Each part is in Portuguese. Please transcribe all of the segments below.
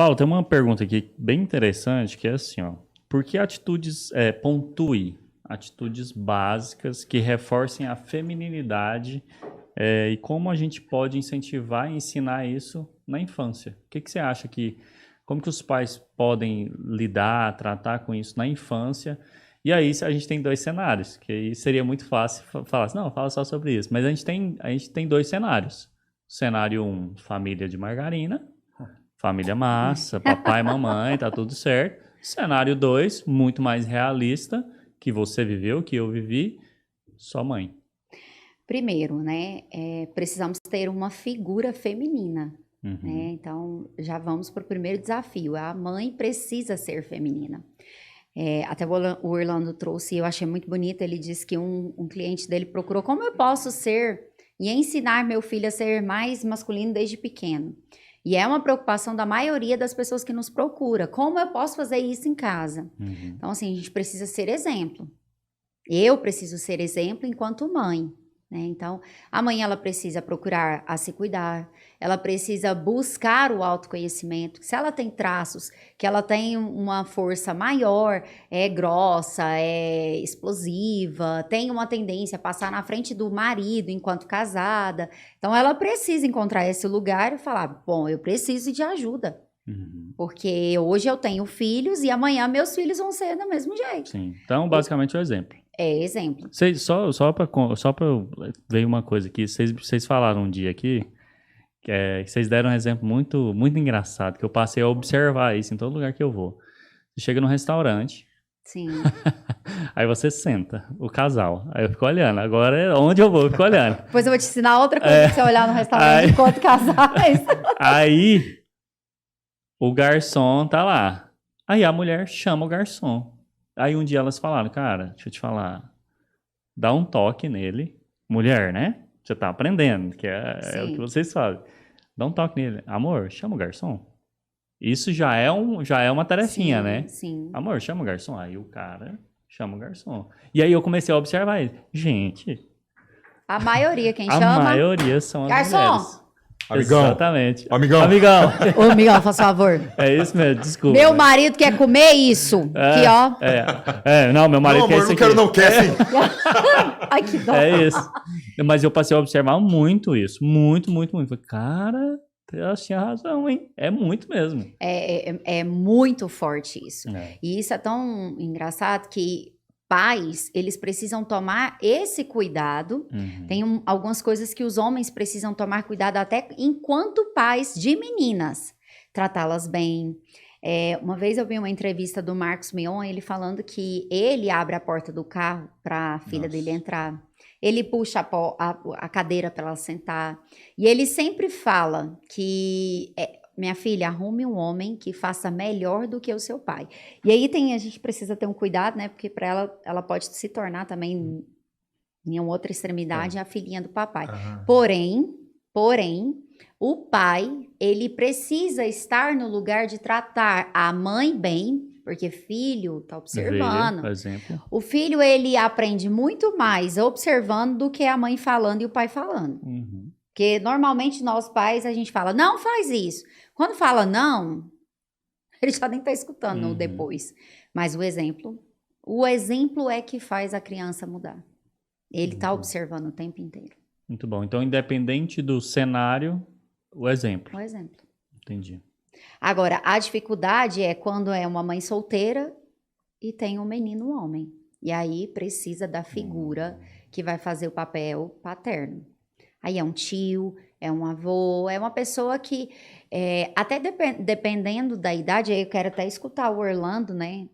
Paulo, tem uma pergunta aqui bem interessante, que é assim, ó. Por que pontue atitudes básicas que reforcem a feminilidade e como a gente pode incentivar e ensinar isso na infância? O que você acha como que os pais podem lidar, tratar com isso na infância? E aí a gente tem dois cenários, que aí seria muito fácil falar assim, não, fala só sobre isso. Mas a gente tem dois cenários. Cenário 1, família de margarina. Família massa, papai, mamãe, tá tudo certo. Cenário 2, muito mais realista, que você viveu, que eu vivi, só mãe. Primeiro, né, precisamos ter uma figura feminina, né? Então, já vamos para o primeiro desafio. A mãe precisa ser feminina. Até o Orlando trouxe, eu achei muito bonito, ele disse que um cliente dele procurou como eu posso ser e ensinar meu filho a ser mais masculino desde pequeno. E é uma preocupação da maioria das pessoas que nos procura. Como eu posso fazer isso em casa? Então, assim, a gente precisa ser exemplo. Eu preciso ser exemplo enquanto mãe, né? Então, a mãe, ela precisa procurar a se cuidar, ela precisa buscar o autoconhecimento. Se ela tem traços, que ela tem uma força maior, é grossa, é explosiva, tem uma tendência a passar na frente do marido enquanto casada. Então, ela precisa encontrar esse lugar e falar, bom, eu preciso de ajuda. Porque hoje eu tenho filhos e amanhã meus filhos vão ser do mesmo jeito. Sim. Então, basicamente, o exemplo. É exemplo. Só para ver uma coisa aqui, vocês falaram um dia aqui, que vocês deram um exemplo muito, muito engraçado, que eu passei a observar isso em todo lugar que eu vou. Você chega num restaurante, Sim. aí você senta, o casal, aí eu fico olhando, agora onde eu vou, eu fico olhando. Depois eu vou te ensinar outra coisa pra você olhar no restaurante enquanto casais. Aí, o garçom tá lá, aí a mulher chama o garçom. Aí um dia elas falaram, cara, deixa eu te falar, dá um toque nele. Mulher, né? Você tá aprendendo, que é o que vocês fazem. Dá um toque nele. Amor, chama o garçom. Isso já é uma tarefinha, Sim, né? sim. Amor, chama o garçom. Aí o cara chama o garçom. E aí eu comecei a observar ele. Gente, A maioria, quem a chama? maioria são as Garçom! mulheres. Amigão. Exatamente. Amigão. Amigão. Ô, amigão, faz favor. É isso mesmo, desculpa. Meu marido quer comer isso. Aqui, ó. Não, meu marido Não, quer amor, isso não aqui. quero, não quer sim. Ai, que dó. É isso. Mas eu passei a observar muito isso. Muito, muito, muito. Falei, cara, ela tinha razão, hein? É muito mesmo. É muito forte isso. E isso é tão engraçado que pais, eles precisam tomar esse cuidado. Tem algumas coisas que os homens precisam tomar cuidado até enquanto pais de meninas. Tratá-las bem. Uma vez eu vi uma entrevista do Marcos Mion, ele falando que ele abre a porta do carro para a filha dele entrar. Ele puxa a cadeira para ela sentar. E ele sempre fala que... minha filha, arrume um homem que faça melhor do que o seu pai. E aí a gente precisa ter um cuidado, né? Porque para ela pode se tornar também, em uma outra extremidade, a filhinha do papai. Porém, o pai, ele precisa estar no lugar de tratar a mãe bem, porque filho tá observando. Por exemplo. O filho, ele aprende muito mais observando do que a mãe falando e o pai falando. Porque normalmente nós pais, a gente fala, não faz isso. Quando fala não, ele já nem tá escutando depois. Mas o exemplo é que faz a criança mudar. Ele tá observando o tempo inteiro. Muito bom. Então, independente do cenário, o exemplo. O exemplo. Entendi. Agora, a dificuldade é quando é uma mãe solteira e tem um menino homem. E aí precisa da figura que vai fazer o papel paterno. Aí é um tio, é um avô, é uma pessoa que, até dependendo da idade, eu quero até escutar o Orlando, né,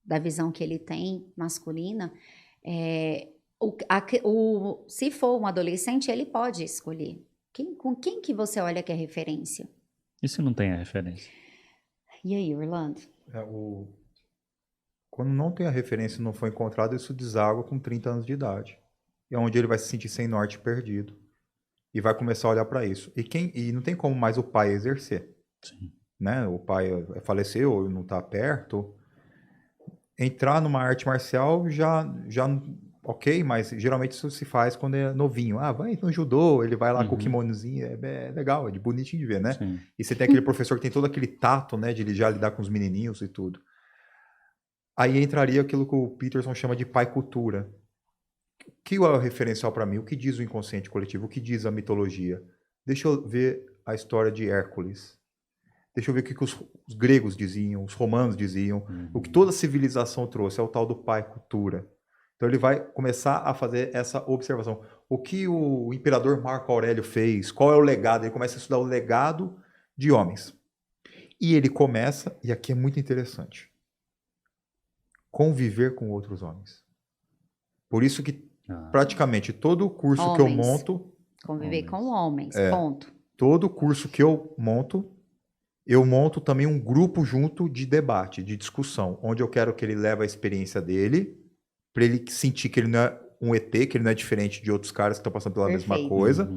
da visão que ele tem masculina, se for um adolescente, ele pode escolher. Com quem que você olha que é referência? E se não tem a referência? E aí, Orlando? Quando não tem a referência e não foi encontrado, isso deságua com 30 anos de idade. É onde ele vai se sentir sem norte, perdido. E vai começar a olhar para isso. E não tem como mais o pai exercer. Sim. Né? O pai faleceu ou não está perto. Entrar numa arte marcial já ok, mas geralmente isso se faz quando é novinho. Ah, vai no judô, ele vai lá com o Uhum. kimonozinho, é legal, é bonitinho de ver, né? Sim. E você tem aquele professor que tem todo aquele tato, né, de ele já lidar com os menininhos e tudo. Aí entraria aquilo que o Peterson chama de pai cultura. O que é o referencial para mim? O que diz o inconsciente coletivo? O que diz a mitologia? Deixa eu ver a história de Hércules. Deixa eu ver o que os gregos diziam, os romanos diziam. O que toda civilização trouxe é o tal do pai cultura. Então ele vai começar a fazer essa observação. O que o imperador Marco Aurélio fez? Qual é o legado? Ele começa a estudar o legado de homens. E ele começa, e aqui é muito interessante, conviver com outros homens. Por isso que praticamente todo o curso que eu monto... Conviver com homens, ponto. Todo curso que eu monto também um grupo junto de debate, de discussão, onde eu quero que ele leve a experiência dele, para ele sentir que ele não é um ET, que ele não é diferente de outros caras que estão passando pela mesma coisa.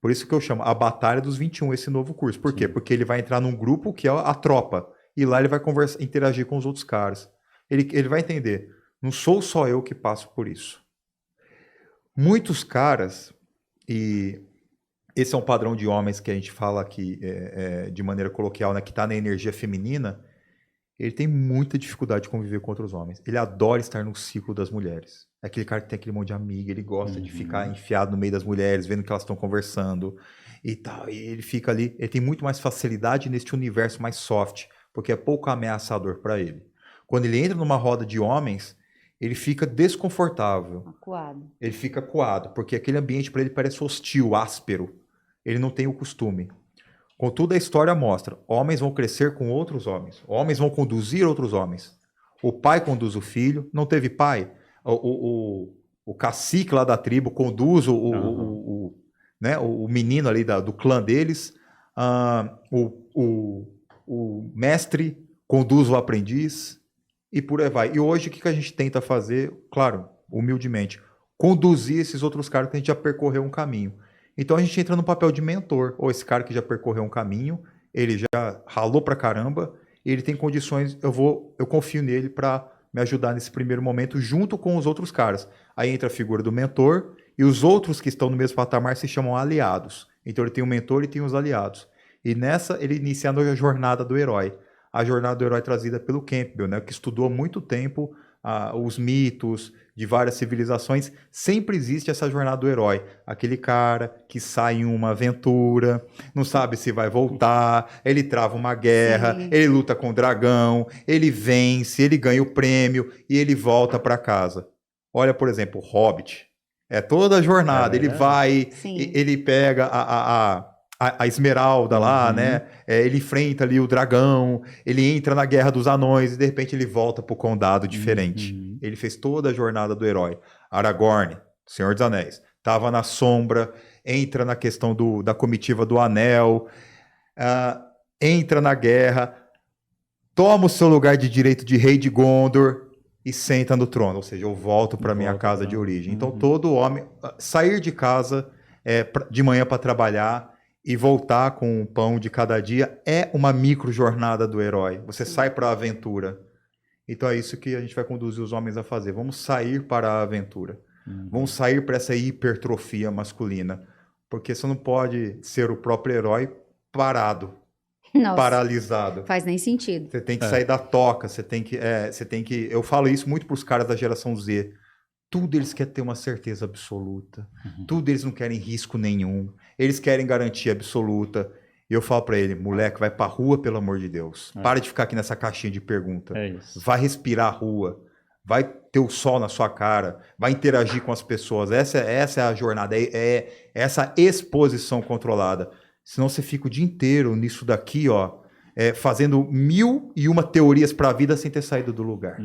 Por isso que eu chamo a Batalha dos 21, esse novo curso. Por quê? Porque ele vai entrar num grupo que é a tropa, e lá ele vai interagir com os outros caras. Ele vai entender, não sou só eu que passo por isso. Muitos caras, e esse é um padrão de homens que a gente fala aqui de maneira coloquial, né, que está na energia feminina, ele tem muita dificuldade de conviver com outros homens. Ele adora estar no ciclo das mulheres. É aquele cara que tem aquele monte de amiga, ele gosta de ficar enfiado no meio das mulheres, vendo que elas estão conversando e tal. E ele fica ali, ele tem muito mais facilidade neste universo mais soft, porque é pouco ameaçador para ele. Quando ele entra numa roda de homens, ele fica desconfortável. Acuado. Ele fica acuado, porque aquele ambiente para ele parece hostil, áspero. Ele não tem o costume. Contudo, a história mostra, homens vão crescer com outros homens vão conduzir outros homens. O pai conduz o filho, não teve pai? O cacique lá da tribo conduz o menino ali do clã deles, o mestre conduz o aprendiz, e por aí vai. E hoje o que a gente tenta fazer, claro, humildemente, conduzir esses outros caras que a gente já percorreu um caminho. Então a gente entra no papel de mentor, ou esse cara que já percorreu um caminho, ele já ralou pra caramba, ele tem condições, eu confio nele para me ajudar nesse primeiro momento junto com os outros caras. Aí entra a figura do mentor e os outros que estão no mesmo patamar se chamam aliados. Então ele tem o mentor e tem os aliados. E nessa ele inicia a jornada do herói. A jornada do herói trazida pelo Campbell, né, que estudou há muito tempo os mitos de várias civilizações. Sempre existe essa jornada do herói. Aquele cara que sai em uma aventura, não sabe se vai voltar, ele trava uma guerra, ele luta com o dragão, ele vence, ele ganha o prêmio e ele volta para casa. Olha, por exemplo, o Hobbit. É toda a jornada. Ele vai, ele pega a esmeralda lá, né? Ele enfrenta ali o dragão, ele entra na Guerra dos Anões e de repente ele volta pro condado diferente. Ele fez toda a jornada do herói. Aragorn, Senhor dos Anéis, tava na sombra, entra na questão da comitiva do anel, entra na guerra, toma o seu lugar de direito de rei de Gondor e senta no trono. Ou seja, eu volto para minha casa de origem. Então todo homem, sair de casa de manhã para trabalhar e voltar com o pão de cada dia é uma micro jornada do herói. Você sai para a aventura. Então é isso que a gente vai conduzir os homens a fazer. Vamos sair para a aventura. Vamos sair para essa hipertrofia masculina. Porque você não pode ser o próprio herói paralisado. Faz nem sentido. Você tem que sair da toca. Você tem que... Eu falo isso muito para os caras da geração Z. Tudo eles querem ter uma certeza absoluta. Tudo eles não querem risco nenhum. Eles querem garantia absoluta. E eu falo pra ele, moleque, vai pra rua, pelo amor de Deus. Para de ficar aqui nessa caixinha de pergunta. Vai respirar a rua. Vai ter o sol na sua cara. Vai interagir com as pessoas. Essa é a jornada. É essa exposição controlada. Senão você fica o dia inteiro nisso daqui, ó. Fazendo 1001 teorias para a vida sem ter saído do lugar.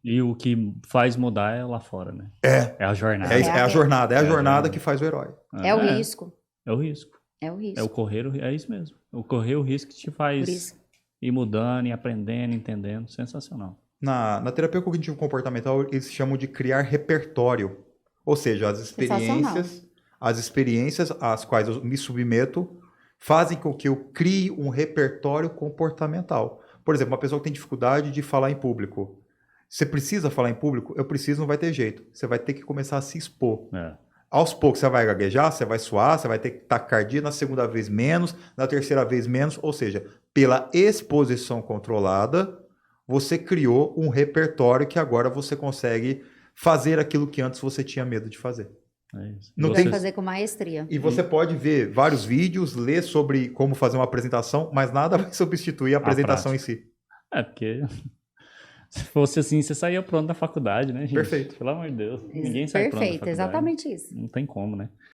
E o que faz mudar é lá fora, né? É a jornada. É a jornada. É a jornada que faz o herói. É o risco. É o risco. É o risco. É o correr, é isso mesmo. O correr, o risco que te faz ir mudando, e aprendendo, entendendo. Sensacional. Na terapia cognitivo-comportamental, eles chamam de criar repertório. Ou seja, as experiências às quais eu me submeto fazem com que eu crie um repertório comportamental. Por exemplo, uma pessoa que tem dificuldade de falar em público. Você precisa falar em público? Eu preciso, não vai ter jeito. Você vai ter que começar a se expor. É. Aos poucos você vai gaguejar, você vai suar, você vai ter taquicardia, na segunda vez menos, na terceira vez menos. Ou seja, pela exposição controlada, você criou um repertório que agora você consegue fazer aquilo que antes você tinha medo de fazer. É isso. Não Vai tem- fazer com maestria. E você pode ver vários vídeos, ler sobre como fazer uma apresentação, mas nada vai substituir a apresentação em si. É, porque se fosse assim, você saía pronto da faculdade, né, gente? Perfeito. Pelo amor de Deus. Ninguém sai pronto da Perfeito, faculdade. exatamente isso. Não tem como, né?